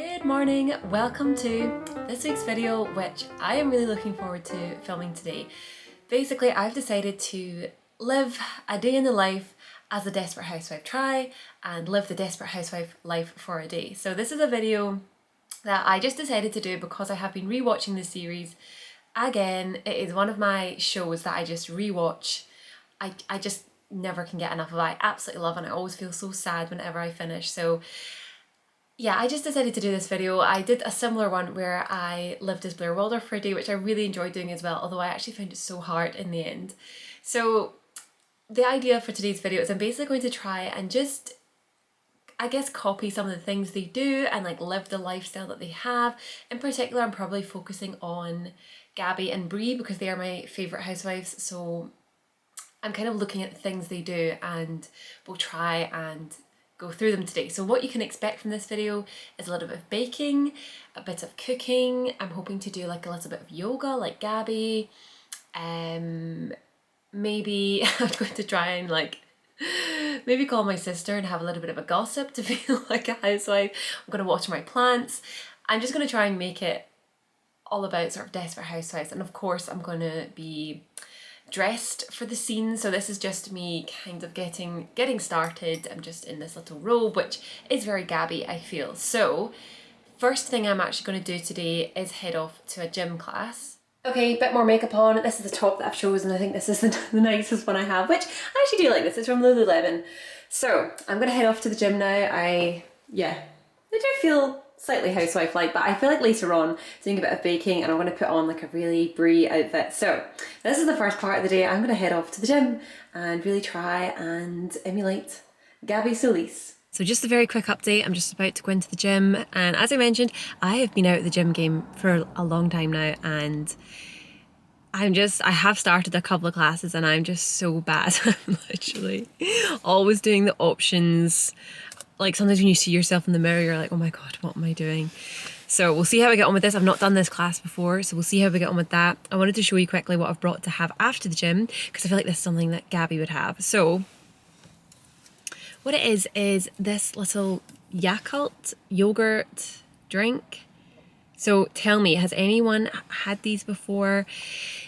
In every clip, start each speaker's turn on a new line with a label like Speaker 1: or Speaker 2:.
Speaker 1: Good morning, welcome to this week's video, which I am really looking forward to filming today. Basically, I've decided to live a day in the life as a Desperate Housewife, try and live the Desperate Housewife life for a day. So this is a video that I just decided to do because I have been rewatching the series again. It is one of my shows that I just rewatch. I just never can get enough of it. I absolutely love it and I always feel so sad whenever I finish. So yeah, I just decided to do this video. I did a similar one where I lived as Blair Waldorf for a day, which I really enjoyed doing as well, although I actually found it so hard in the end. So the idea for today's video is I'm basically going to try and just, I guess, copy some of the things they do and like live the lifestyle that they have. In particular, I'm probably focusing on Gabby and Bree because they are my favourite housewives. So I'm kind of looking at the things they do and we'll try and go through them today. So what you can expect from this video is a little bit of baking, a bit of cooking. I'm hoping to do like a little bit of yoga like Gabby. Maybe I'm going to try and like maybe call my sister and have a little bit of a gossip to feel like a housewife. I'm going to watch my plants. I'm just going to try and make it all about sort of Desperate Housewives, and of course I'm going to be dressed for the scene. So this is just me kind of getting started. I'm just in this little robe, which is very Gabby, I feel. So first thing I'm actually going to do today is head off to a gym class. Okay, bit more makeup on. This is the top that I've chosen. I think this is the nicest one I have, which I actually do like this. It's from Lululemon. So I'm going to head off to the gym now. I do feel slightly housewife-like, but I feel like later on doing a bit of baking and I'm going to put on like a really Brie outfit. So this is the first part of the day. I'm going to head off to the gym and really try and emulate Gabby Solis. So just a very quick update. I'm just about to go into the gym, and as I mentioned, I have been out of the gym game for a long time now, and I have started a couple of classes and I'm just so bad. I'm literally always doing the options. Like sometimes when you see yourself in the mirror, you're like, oh my God, what am I doing? So we'll see how we get on with this. I've not done this class before, so we'll see how we get on with that. I wanted to show you quickly what I've brought to have after the gym because I feel like this is something that Gabby would have. So what it is this little Yakult yogurt drink. So tell me, has anyone had these before?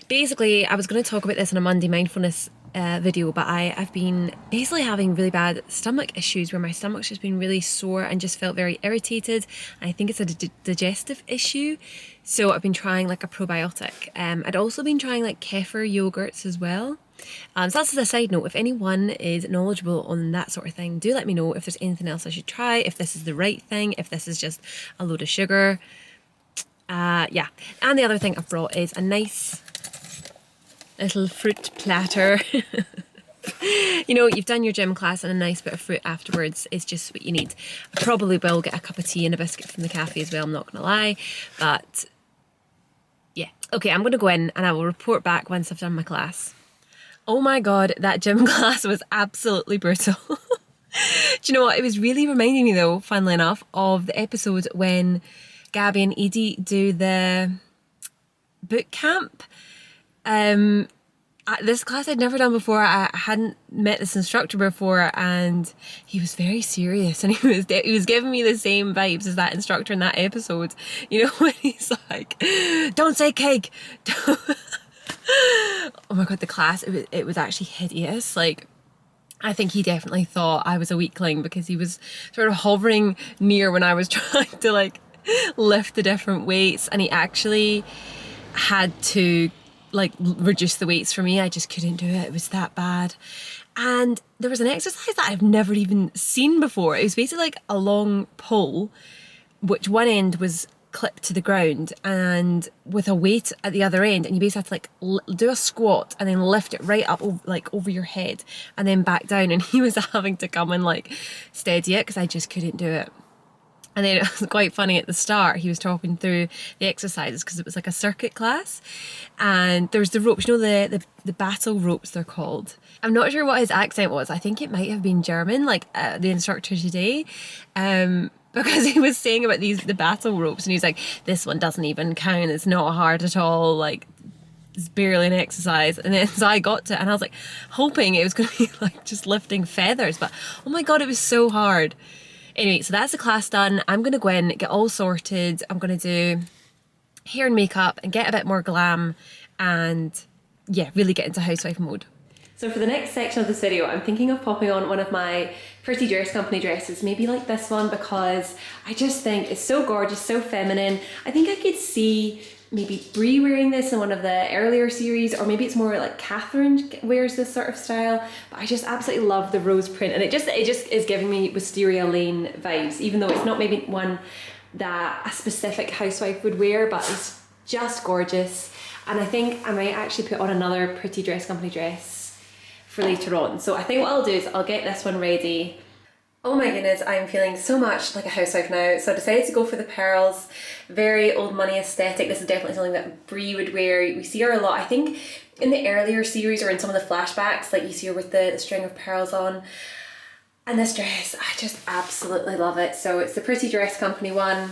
Speaker 1: Basically, I was going to talk about this in a Monday mindfulness video, but I've been basically having really bad stomach issues where my stomach's just been really sore and just felt very irritated. I think it's a digestive issue. So I've been trying like a probiotic. I'd also been trying like kefir yogurts as well. So that's a side note. If anyone is knowledgeable on that sort of thing, do let me know if there's anything else I should try, if this is the right thing, if this is just a load of sugar. Yeah, and the other thing I've brought is a nice little fruit platter. You know, you've done your gym class and a nice bit of fruit afterwards is just what you need. I probably will get a cup of tea and a biscuit from the cafe as well, I'm not gonna lie, but yeah. Okay, I'm gonna go in and I will report back once I've done my class. Oh my God, that gym class was absolutely brutal. Do you know what, it was really reminding me though, funnily enough, of the episode when Gabby and Edie do the boot camp. This class I'd never done before. I hadn't met this instructor before, and he was very serious, and he was giving me the same vibes as that instructor in that episode. You know, when he's like, "Don't say cake." Oh my God, the class, it was actually hideous. Like, I think he definitely thought I was a weakling because he was sort of hovering near when I was trying to like lift the different weights, and he actually had to like reduce the weights for me. I just couldn't do it. It was that bad. And there was an exercise that I've never even seen before. It was basically like a long pole, which one end was clipped to the ground and with a weight at the other end, and you basically have to like do a squat and then lift it right up over your head and then back down. And he was having to come and like steady it because I just couldn't do it. And then it was quite funny at the start, he was talking through the exercises because it was like a circuit class, and there was the ropes, you know, the battle ropes they're called. I'm not sure what his accent was. I think it might have been German, like the instructor today, because he was saying about the battle ropes, and he's like, this one doesn't even count, it's not hard at all, like it's barely an exercise. And then so I got to it and I was like hoping it was going to be like just lifting feathers, but oh my God, it was so hard. Anyway, so that's the class done. I'm gonna go in, get all sorted. I'm gonna do hair and makeup and get a bit more glam and yeah, really get into housewife mode. So for the next section of this video, I'm thinking of popping on one of my Pretty Dress Company dresses, maybe like this one, because I just think it's so gorgeous, so feminine. I think I could see maybe Bree wearing this in one of the earlier series, or maybe it's more like Catherine wears this sort of style, but I just absolutely love the rose print, and it just is giving me Wisteria Lane vibes, even though it's not maybe one that a specific housewife would wear, but it's just gorgeous. And I think I might actually put on another Pretty Dress Company dress for later on. So I think what I'll do is I'll get this one ready. Oh my goodness, I'm feeling so much like a housewife now. So I decided to go for the pearls, very old money aesthetic. This is definitely something that Bree would wear. We see her a lot, I think in the earlier series or in some of the flashbacks, like you see her with the string of pearls on. And this dress, I just absolutely love it. So it's the Pretty Dress Company one.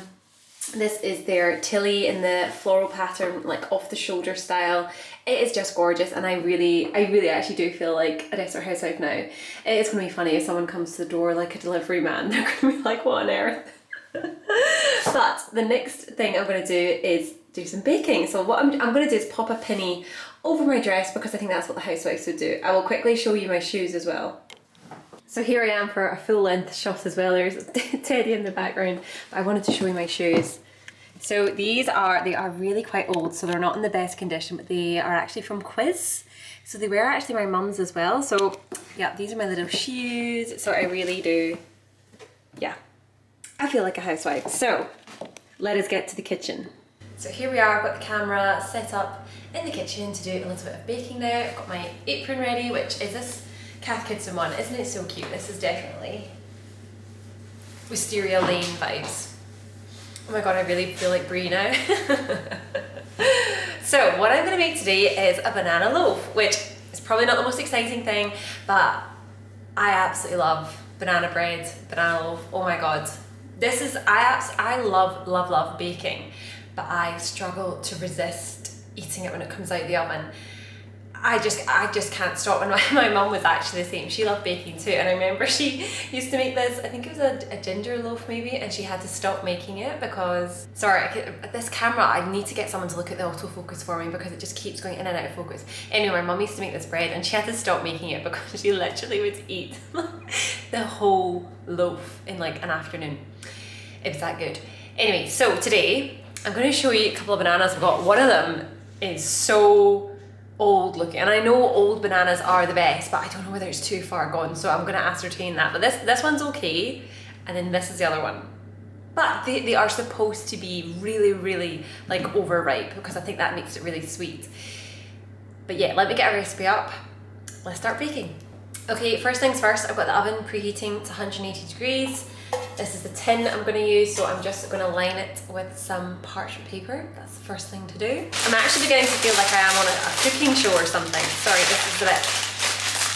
Speaker 1: This is their Tilly in the floral pattern, like off the shoulder style. It is just gorgeous, and I really actually do feel like a Desperate Housewife now. It is going to be funny if someone comes to the door like a delivery man. They're going to be like, what on earth? But the next thing I'm going to do is do some baking. So what I'm going to do is pop a pinny over my dress, because I think that's what the housewives would do. I will quickly show you my shoes as well. So here I am for a full length shot as well. There's Teddy in the background, but I wanted to show you my shoes. So they are really quite old, so they're not in the best condition, but they are actually from Quiz. So they were actually my mum's as well. So yeah, these are my little shoes. So I really do, yeah, I feel like a housewife. So let us get to the kitchen. So here we are, I've got the camera set up in the kitchen to do a little bit of baking now. I've got my apron ready, which is this Kath Kidson one. Isn't it so cute? This is definitely Wisteria Lane vibes. Oh my god, I really feel like Bree now. So what I'm going to make today is a banana loaf, which is probably not the most exciting thing, but I absolutely love banana bread, banana loaf. Oh my god. This is, I love baking, but I struggle to resist eating it when it comes out of the oven. I just can't stop. And my mum was actually the same. She loved baking too, and I remember she used to make this, I think it was a ginger loaf maybe, and she had to stop making it because, sorry, this camera, I need to get someone to look at the autofocus for me because it just keeps going in and out of focus. Anyway, my mum used to make this bread and she had to stop making it because she literally would eat the whole loaf in like an afternoon. It was that good. Anyway, so today I'm going to show you a couple of bananas I've got. One of them is so old looking, and I know old bananas are the best, but I don't know whether it's too far gone, so I'm going to ascertain that. But this one's okay, and then this is the other one. But they are supposed to be really like overripe, because I think that makes it really sweet. But yeah, let me get a recipe up. Let's start baking. Okay, first things first, I've got the oven preheating to 180 degrees. This is the tin I'm going to use, so I'm just going to line it with some parchment paper. That's the first thing to do. I'm actually beginning to feel like I am on a cooking show or something. Sorry, this is a bit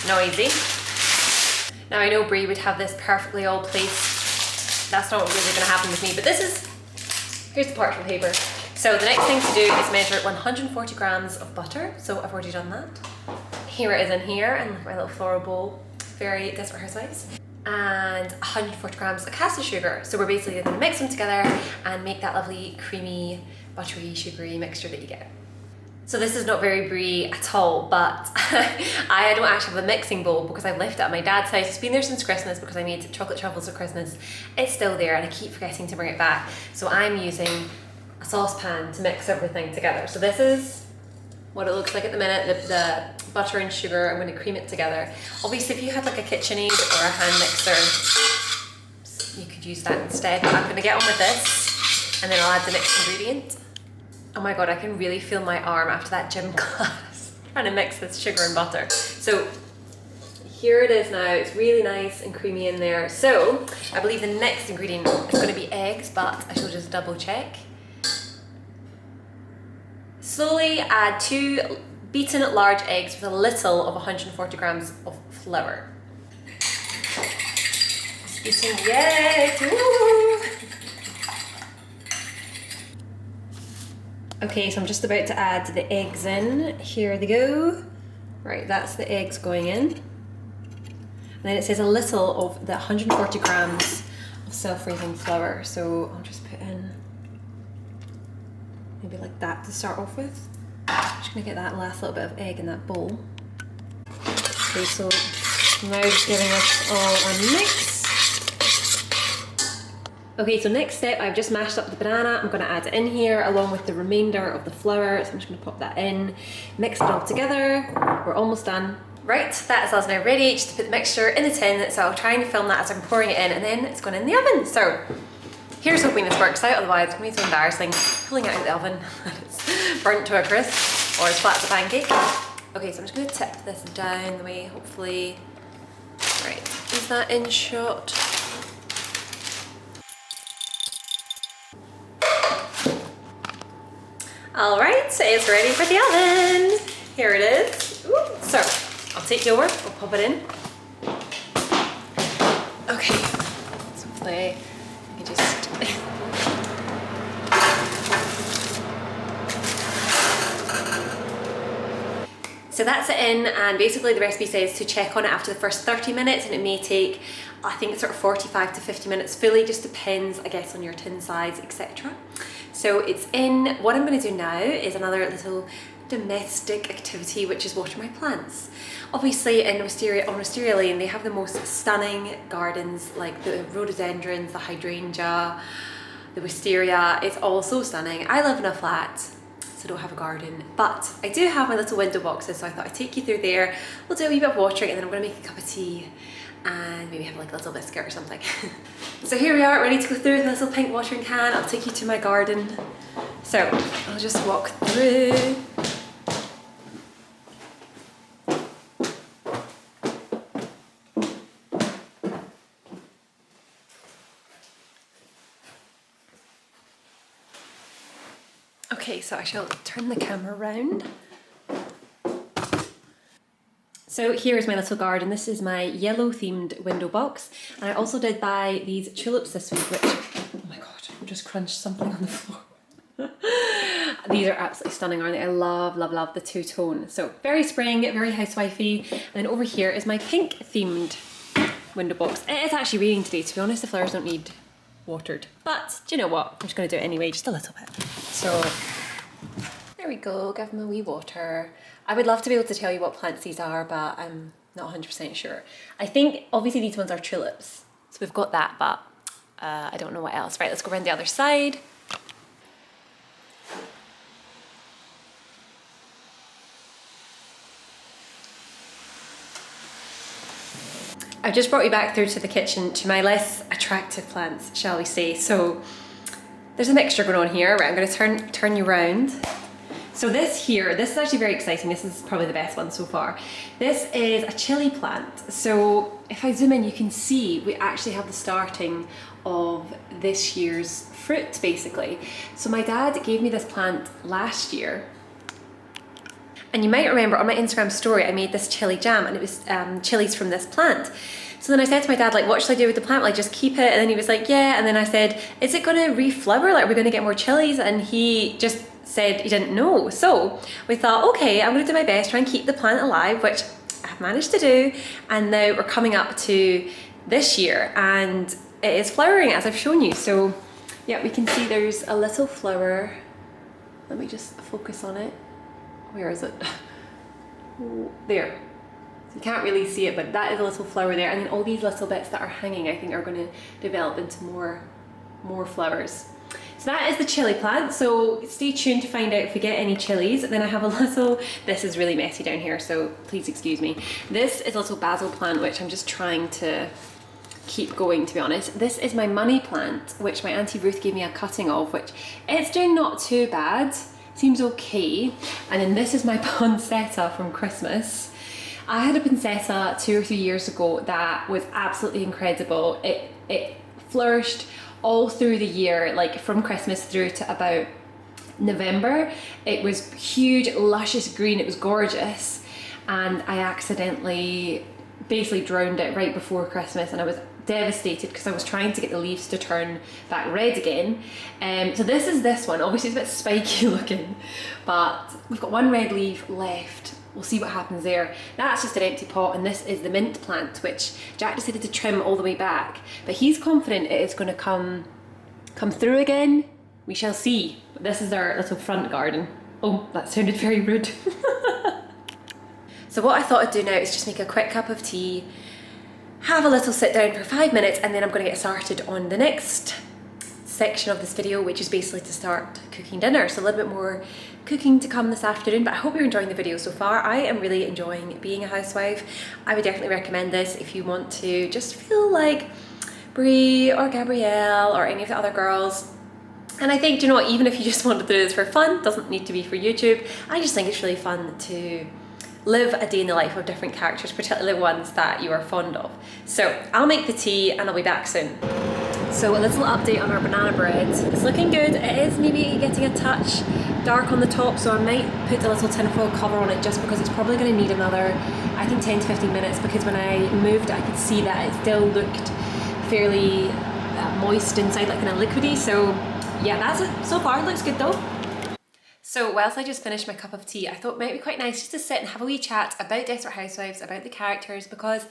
Speaker 1: noisy. Now I know Bree would have this perfectly all placed. That's not really going to happen with me, but here's the parchment paper. So the next thing to do is measure 140 grams of butter. So I've already done that. Here it is in here, and my little floral bowl. Very Desperate Housewives. And 140 grams of caster sugar. So we're basically going to mix them together and make that lovely creamy, buttery, sugary mixture that you get. So this is not very Bree at all, but I don't actually have a mixing bowl because I've left it at my dad's house. It's been there since Christmas because I made chocolate truffles for Christmas. It's still there and I keep forgetting to bring it back. So I'm using a saucepan to mix everything together. So this is what it looks like at the minute, the butter and sugar. I'm going to cream it together. Obviously, if you had like a KitchenAid or a hand mixer, you could use that instead. But I'm going to get on with this, and then I'll add the next ingredient. Oh my god, I can really feel my arm after that gym class trying to mix this sugar and butter. So here it is now. It's really nice and creamy in there. So I believe the next ingredient is going to be eggs, but I shall just double check. Slowly add 2 beaten large eggs with a little of 140 grams of flour. Beating the eggs. Woo! Okay, so I'm just about to add the eggs in. Here they go. Right, that's the eggs going in. And then it says a little of the 140 grams of self-raising flour, so I'll just put in maybe like that to start off with. I'm just gonna get that last little bit of egg in that bowl. Okay, so now just giving us all a mix. Okay, so next step, I've just mashed up the banana. I'm gonna add it in here along with the remainder of the flour. So I'm just gonna pop that in, mix it all together. We're almost done. Right, that is us now ready just to put the mixture in the tin. So I'll try and film that as I'm pouring it in, and then it's going in the oven. So here's hoping this works out, otherwise it's gonna be so embarrassing pulling it out of the oven and it's burnt to a crisp or as flat as a pancake. Okay, so I'm just gonna tip this down the way, hopefully. Right, is that in shot? All right, it's ready for the oven. Here it is. Ooh, so I'll take you over, we'll pop it in. Okay, so hopefully I can just... So that's it in, and basically the recipe says to check on it after the first 30 minutes, and it may take, I think it's sort of 45 to 50 minutes fully, just depends, I guess, on your tin size, etc. So it's in. What I'm going to do now is another little domestic activity, which is water my plants. Obviously on Wisteria Lane, they have the most stunning gardens, like the rhododendrons, the hydrangea, the wisteria. It's all so stunning. I live in a flat, so I don't have a garden, but I do have my little window boxes, so I thought I'd take you through there. We'll do a wee bit of watering, and then I'm going to make a cup of tea and maybe have like a little biscuit or something. So here we are, ready to go through the little pink watering can. I'll take you to my garden. So I'll just walk through. Okay, so I shall turn the camera around. So here's my little garden. This is my yellow themed window box. And I also did buy these tulips this week, which, oh my God, I just crunched something on the floor. These are absolutely stunning, aren't they? I love, love, love the two-tone. So very spring, very housewifey. And then over here is my pink themed window box. It is actually raining today, to be honest. The flowers don't need watered. But do you know what? I'm just gonna do it anyway, just a little bit. So there we go, give them a wee water. I would love to be able to tell you what plants these are, but I'm not 100% sure. I think obviously these ones are tulips. So we've got that, but I don't know what else. Right, let's go around the other side. I've just brought you back through to the kitchen to my less attractive plants, shall we say. So there's a mixture going on here. Right, I'm gonna turn you around. So this is actually very exciting. This is probably the best one so far. This is a chili plant. So if I zoom in, you can see we actually have the starting of this year's fruit, basically. So my dad gave me this plant last year. And you might remember on my Instagram story, I made this chili jam, and it was chilies from this plant. So then I said to my dad, like, what should I do with the plant? Like, just keep it? And then he was like, yeah. And then I said, is it gonna reflower? Like, are we gonna get more chilies? And he just said he didn't know. So we thought, okay, I'm gonna do my best, try and keep the plant alive, which I've managed to do. And now we're coming up to this year, and it is flowering as I've shown you. So yeah, we can see there's a little flower. Let me just focus on it. Where is it? There. So you can't really see it, but that is a little flower there. And then all these little bits that are hanging, I think, are going to develop into more flowers. So that is the chili plant. So stay tuned to find out if we get any chilies. Then I have a little, this is really messy down here, so please excuse me. This is a little basil plant, which I'm just trying to keep going, to be honest. This is my money plant, which my Auntie Ruth gave me a cutting of, which it's doing not too bad. Seems okay. And then this is my poinsettia from Christmas. I had a poinsettia 2 or 3 years ago that was absolutely incredible. It flourished all through the year, like from Christmas through to about November. It was huge, luscious green, it was gorgeous. And I accidentally basically drowned it right before Christmas, and I was devastated because I was trying to get the leaves to turn back red again. So this is this one. Obviously it's a bit spiky looking, but we've got one red leaf left we'll see what happens there. That's just an empty pot, and this is the mint plant, which Jack decided to trim all the way back, but he's confident it is going to come through again. We shall see. This is our little front garden. Oh, that sounded very rude. So what I thought I'd do now is just make a quick cup of tea, have a little sit down for 5 minutes, and then I'm going to get started on the next section of this video, which is basically to start cooking dinner. So a little bit more cooking to come this afternoon, but I hope you're enjoying the video so far. I am really enjoying being a housewife. I would definitely recommend this if you want to just feel like Bree or Gabrielle or any of the other girls. And I think, you know what, even if you just want to do this for fun, doesn't need to be for YouTube, I just think it's really fun to live a day in the life of different characters, particularly ones that you are fond of. So I'll make the tea and I'll be back soon. So a little update on our banana bread. It's looking good. It is maybe getting a touch dark on the top, so I might put a little tinfoil cover on it just because it's probably going to need another, I think 10 to 15 minutes, because when I moved I could see that it still looked fairly moist inside, like kind of liquidy. So yeah, that's it so far. It looks good though. So whilst I just finished my cup of tea, I thought it might be quite nice just to sit and have a wee chat about Desperate Housewives, about the characters, because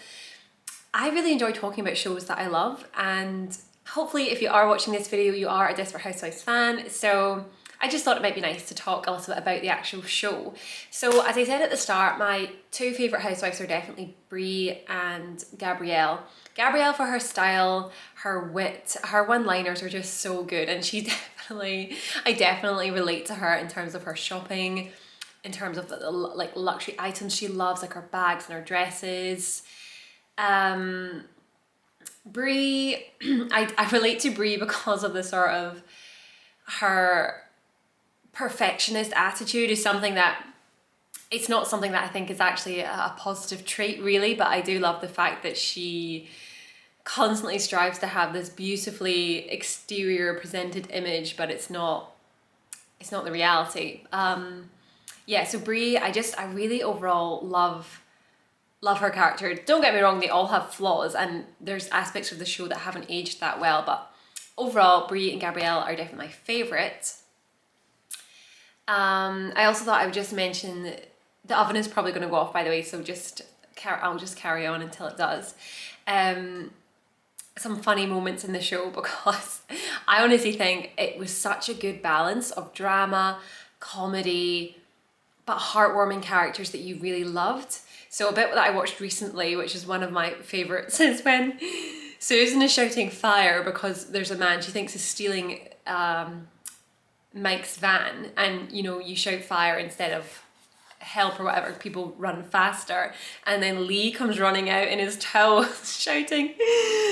Speaker 1: I really enjoy talking about shows that I love, and hopefully if you are watching this video you are a Desperate Housewives fan. So I just thought it might be nice to talk a little bit about the actual show. So as I said at the start, my two favourite housewives are definitely Bree and Gabrielle. Gabrielle for her style, her wit, her one-liners are just so good, and I definitely relate to her in terms of her shopping, in terms of the like luxury items she loves, like her bags and her dresses. Bree, I relate to Bree because of the sort of her perfectionist attitude is something that, it's not something that I think is actually a positive trait really, but I do love the fact that she constantly strives to have this beautifully exterior presented image, but it's not the reality. Yeah, so Bree, I really overall love her character. Don't get me wrong, they all have flaws and there's aspects of the show that haven't aged that well, but overall Bree and Gabrielle are definitely my favourite. I also thought I would just mention the oven is probably going to go off, by the way, so I'll just carry on until it does. Some funny moments in the show, because I honestly think it was such a good balance of drama, comedy, but heartwarming characters that you really loved. So a bit that I watched recently, which is one of my favourites, is when Susan is shouting fire because there's a man she thinks is stealing Mike's van, and you know, you shout fire instead of help or whatever, people run faster, and then Lee comes running out in his towels shouting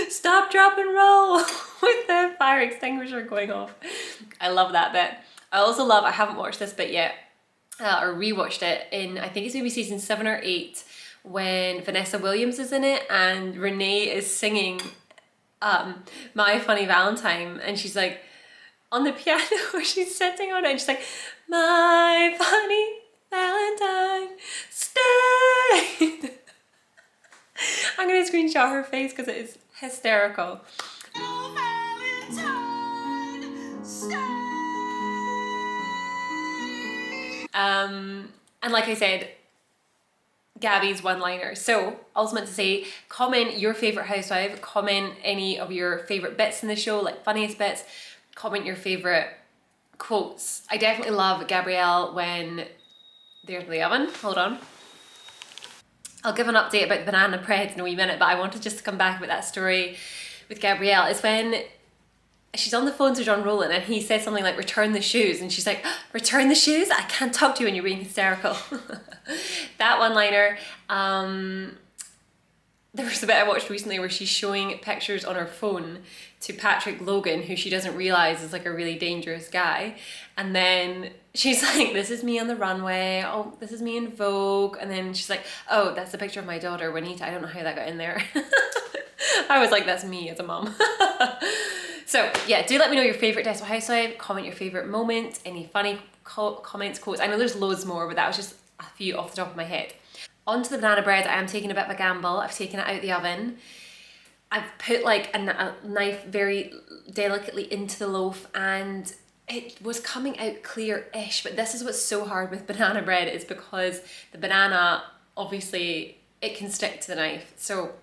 Speaker 1: stop, drop and roll with the fire extinguisher going off. I love that bit. I also love, I haven't watched this bit yet, or rewatched it in, I think it's maybe season 7 or 8, when Vanessa Williams is in it and Renee is singing My Funny Valentine, and she's like on the piano where she's sitting on it and she's like, my funny Valentine, stay. I'm gonna screenshot her face because it is hysterical. Oh, Valentine, stay. And like I said, Gabby's one-liner. So I was meant to say, comment your favourite housewife, comment any of your favourite bits in the show, like funniest bits, comment your favourite quotes. I definitely love Gabrielle when, there's the oven, hold on. I'll give an update about the banana bread in a wee minute, but I wanted just to come back about that story with Gabrielle. It's when she's on the phone to John Rowland and he says something like, return the shoes, and she's like, return the shoes? I can't talk to you when you're being hysterical. That one-liner. There was a bit I watched recently where she's showing pictures on her phone to Patrick Logan, who she doesn't realise is like a really dangerous guy. And then she's like, this is me on the runway. Oh, this is me in Vogue. And then she's like, oh, that's a picture of my daughter, Juanita. I don't know how that got in there. I was like, that's me as a mom. So yeah, do let me know your favourite Desperate Housewife, comment your favourite moment, any funny comments, quotes. I know there's loads more, but that was just a few off the top of my head. Onto the banana bread, I am taking a bit of a gamble. I've taken it out of the oven. I've put like a knife very delicately into the loaf, and it was coming out clear-ish, but this is what's so hard with banana bread, is because the banana, obviously, it can stick to the knife. So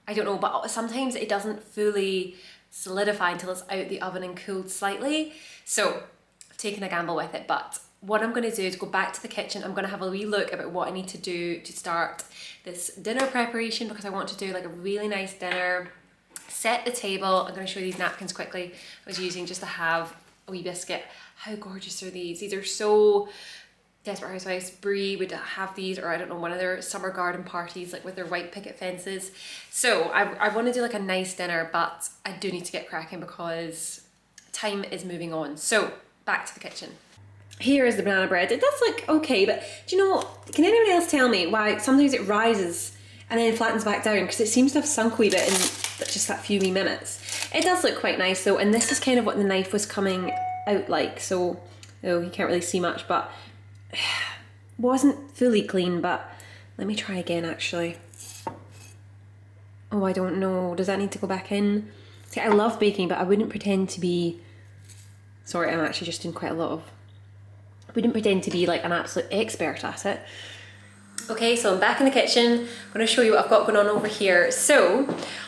Speaker 1: I don't know, but sometimes it doesn't fully solidify until it's out the oven and cooled slightly. So I've taken a gamble with it, but what I'm going to do is go back to the kitchen. I'm going to have a wee look about what I need to do to start this dinner preparation, because I want to do like a really nice dinner, set the table. I'm going to show you these napkins quickly. I was using just to have a wee biscuit. How gorgeous are these? These are so Desperate Housewives. Bree would have these, or I don't know, one of their summer garden parties, like with their white picket fences. So I want to do like a nice dinner, but I do need to get cracking because time is moving on. So back to the kitchen. Here is the banana bread. It does look okay, but do you know, can anyone else tell me why sometimes it rises and then flattens back down? Because it seems to have sunk a wee bit in just that few wee minutes. It does look quite nice though, and this is kind of what the knife was coming out like. So, oh, you can't really see much, but wasn't fully clean. But let me try again actually. Oh, I don't know. Does that need to go back in? See, I love baking, but I wouldn't pretend to be, sorry, I'm actually just doing quite a lot of, I wouldn't pretend to be like an absolute expert at it. Okay, so I'm back in the kitchen. I'm going to show you what I've got going on over here. So,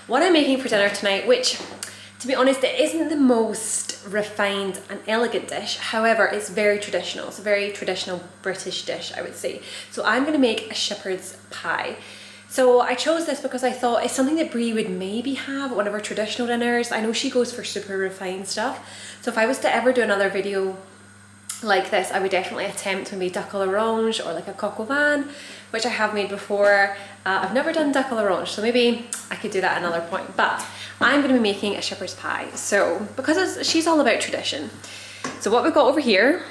Speaker 1: what I'm making for dinner tonight, which, to be honest, it isn't the most refined and elegant dish. However, it's very traditional. It's a very traditional British dish, I would say. So I'm going to make a shepherd's pie. So I chose this because I thought it's something that Bree would maybe have at one of her traditional dinners. I know she goes for super refined stuff. So if I was to ever do another video like this, I would definitely attempt maybe duck à l'orange or like a coq au vin, which I have made before. I've never done duck à l'orange, so maybe I could do that at another point. But I'm going to be making a shepherd's pie. So because she's all about tradition. So what we've got over here,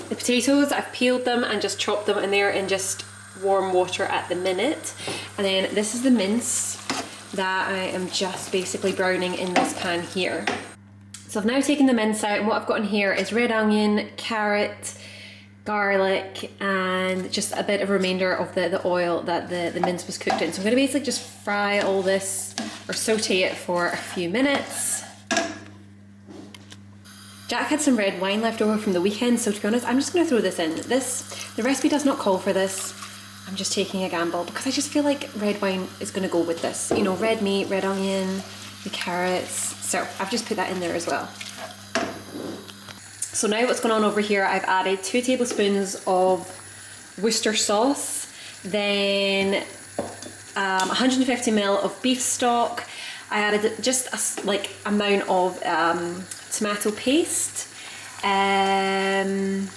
Speaker 1: the potatoes, I've peeled them and just chopped them, and they're in just warm water at the minute. And then this is the mince that I am just basically browning in this pan here. So I've now taken the mince out, and what I've got in here is red onion, carrot, garlic, and just a bit of remainder of the oil that the mince was cooked in. So I'm going to basically just fry all this, or saute it for a few minutes. Jack had some red wine left over from the weekend, so to be honest, I'm just going to throw this in. The recipe does not call for this. I'm just taking a gamble because I just feel like red wine is going to go with this. You know, red meat, red onion, the carrots. So I've just put that in there as well. So now what's going on over here, I've added 2 tablespoons of Worcester sauce, then 150 ml of beef stock. I added just a amount of tomato paste, a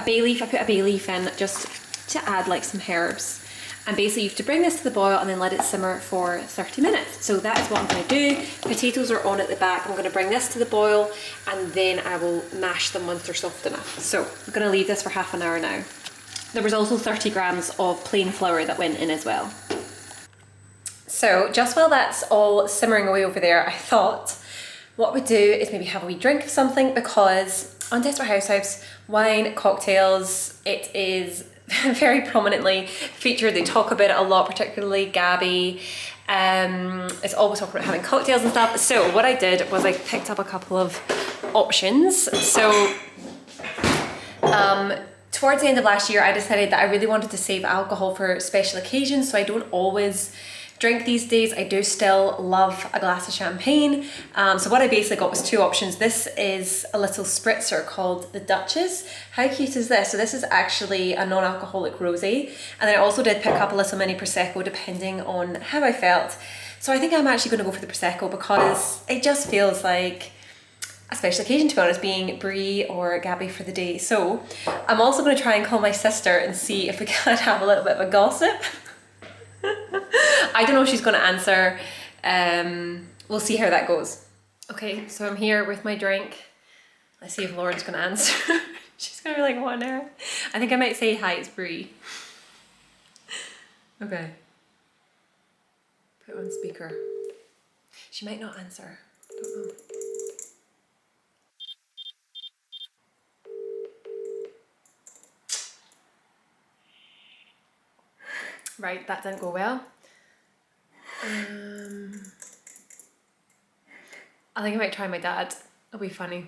Speaker 1: bay leaf. I put a bay leaf in just to add like some herbs. And basically you have to bring this to the boil and then let it simmer for 30 minutes. So that is what I'm going to do. Potatoes are on at the back. I'm going to bring this to the boil and then I will mash them once they're soft enough. So I'm going to leave this for half an hour now. There was also 30 grams of plain flour that went in as well. So just while that's all simmering away over there, I thought what we'd do is maybe have a wee drink of something, because on Desperate Housewives, wine, cocktails, it is very prominently featured. They talk about it a lot, particularly Gabby. It's always talking about having cocktails and stuff. So what I did was I picked up a couple of options. So towards the end of last year, I decided that I really wanted to save alcohol for special occasions, so I don't always drink these days. I do still love a glass of champagne. So what I basically got was 2 options. This is a little spritzer called the Duchess. How cute is this? So this is actually a non-alcoholic rosé. And then I also did pick up a little mini Prosecco depending on how I felt. So I think I'm actually going to go for the Prosecco because it just feels like a special occasion, to be honest, being Bree or Gabby for the day. So I'm also going to try and call my sister and see if we can have a little bit of a gossip. I don't know if she's going to answer. We'll see how that goes. Okay, so I'm here with my drink. Let's see if Lauren's going to answer. She's going to be like, what now? I think I might say, hi, it's Bree. Okay. Put on speaker. She might not answer. Don't know. Right, that didn't go well. I think I might try my dad. It'll be funny.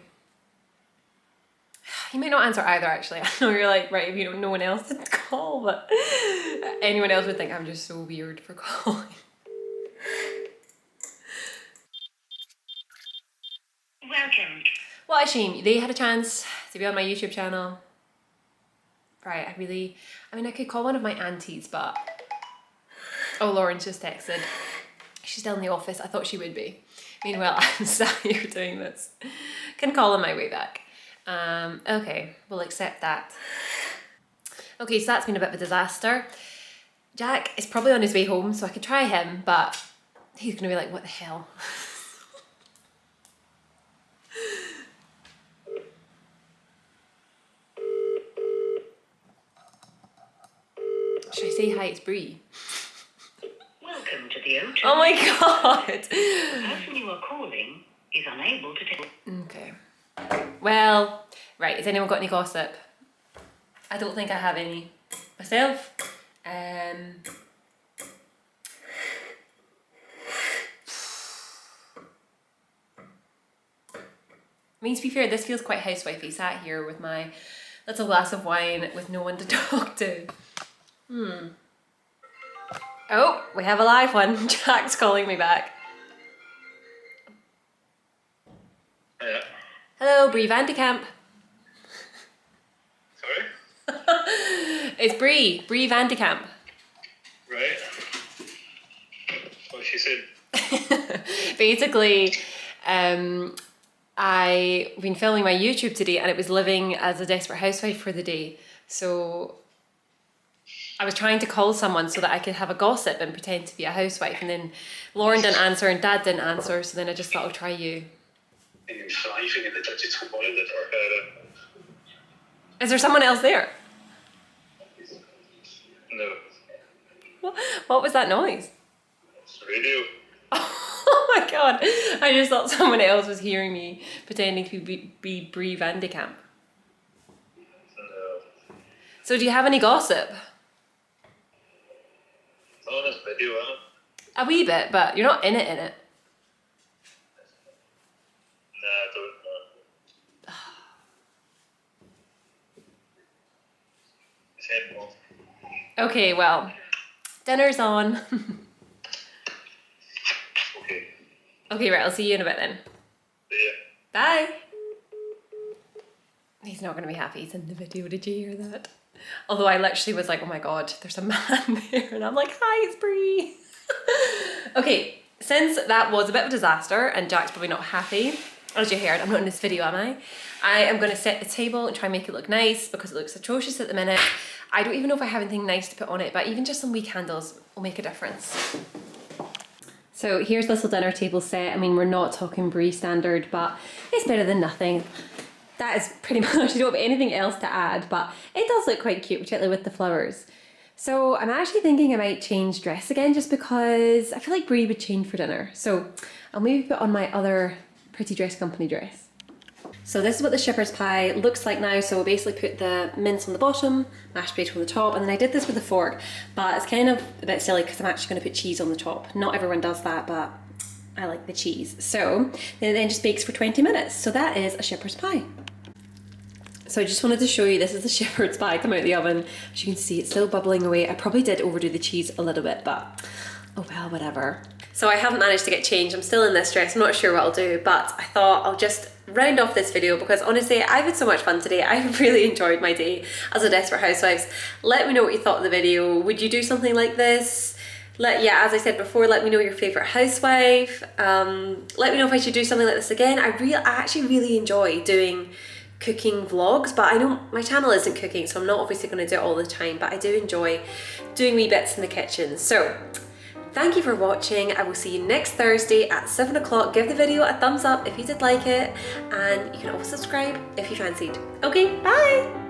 Speaker 1: You might not answer either, actually. I know you're like, right, if you don't know one else to call, but anyone else would think I'm just so weird for calling.
Speaker 2: Welcome.
Speaker 1: What a shame. They had a chance to be on my YouTube channel. Right, I mean, I could call one of my aunties, but... Oh, Lauren's just texted. She's still in the office. I thought she would be. Meanwhile, I'm sat here doing this. Can call on my way back. Okay, we'll accept that. Okay, so that's been a bit of a disaster. Jack is probably on his way home, so I could try him, but he's gonna be like, what the hell? Should I say hi, it's Bree?
Speaker 2: Welcome to the O2.
Speaker 1: Oh my god!
Speaker 2: The person you are calling is unable to take...
Speaker 1: Okay. Well, right, has anyone got any gossip? I don't think I have any myself. I mean, to be fair, this feels quite housewifey. Sat here with my little glass of wine with no one to talk to. Oh, we have a live one. Jack's calling me back.
Speaker 3: Yeah.
Speaker 1: Hello, Bree van de Kamp.
Speaker 3: Sorry?
Speaker 1: It's Bree van de Kamp.
Speaker 3: Right. What she said.
Speaker 1: Basically, I've been filming my YouTube today and it was living as a Desperate Housewife for the day. So I was trying to call someone so that I could have a gossip and pretend to be a housewife, and then Lauren didn't answer and Dad didn't answer, so then I just thought I'll try you.
Speaker 3: And you're sliding in the digital toilet or
Speaker 1: Is there someone else there?
Speaker 3: no.
Speaker 1: What was that noise?
Speaker 3: It's radio.
Speaker 1: Oh my god, I just thought someone else was hearing me pretending to be Bree van de Kamp.
Speaker 3: No.
Speaker 1: So do you have any gossip?
Speaker 3: On this video, huh?
Speaker 1: A wee bit, but you're not in it.
Speaker 3: Nah, I don't know. His head off.
Speaker 1: Okay, well, dinner's on.
Speaker 3: Okay.
Speaker 1: Okay, right, I'll see you in a bit then.
Speaker 3: See ya.
Speaker 1: Bye. He's not going to be happy he's in the video, did you hear that? Although I literally was like, oh my god, there's a man there, and I'm like, hi, it's Bree. Okay, since that was a bit of a disaster and Jack's probably not happy, as you heard, I'm not in this video, am I? I am going to set the table and try and make it look nice because it looks atrocious at the minute. I don't even know if I have anything nice to put on it, but even just some wee candles will make a difference. So here's this little dinner table set. I mean, we're not talking Bree standard, but it's better than nothing. That is pretty much, I don't have anything else to add, but it does look quite cute, particularly with the flowers. So I'm actually thinking I might change dress again just because I feel like Bree would change for dinner. So I'll maybe put on my other Pretty Dress Company dress. So this is what the shepherd's pie looks like now. So we'll basically put the mince on the bottom, mashed potato on the top, and then I did this with a fork, but it's kind of a bit silly because I'm actually going to put cheese on the top. Not everyone does that, but I like the cheese. So then it just bakes for 20 minutes. So that is a shepherd's pie. So I just wanted to show you, this is the shepherd's pie come out of the oven. As you can see, it's still bubbling away. I probably did overdo the cheese a little bit, but oh well, whatever. So I haven't managed to get changed. I'm still in this dress. I'm not sure what I'll do, but I thought I'll just round off this video because honestly, I've had so much fun today. I've really enjoyed my day as a Desperate Housewives. Let me know what you thought of the video. Would you do something like this? Yeah, as I said before, let me know your favourite housewife. Let me know if I should do something like this again. I actually really enjoy doing cooking vlogs, but I know my channel isn't cooking, so I'm not obviously going to do it all the time, but I do enjoy doing wee bits in the kitchen. So thank you for watching. I will see you next Thursday at 7 o'clock. Give the video a thumbs up if you did like it, and you can also subscribe if you fancied. Okay, bye!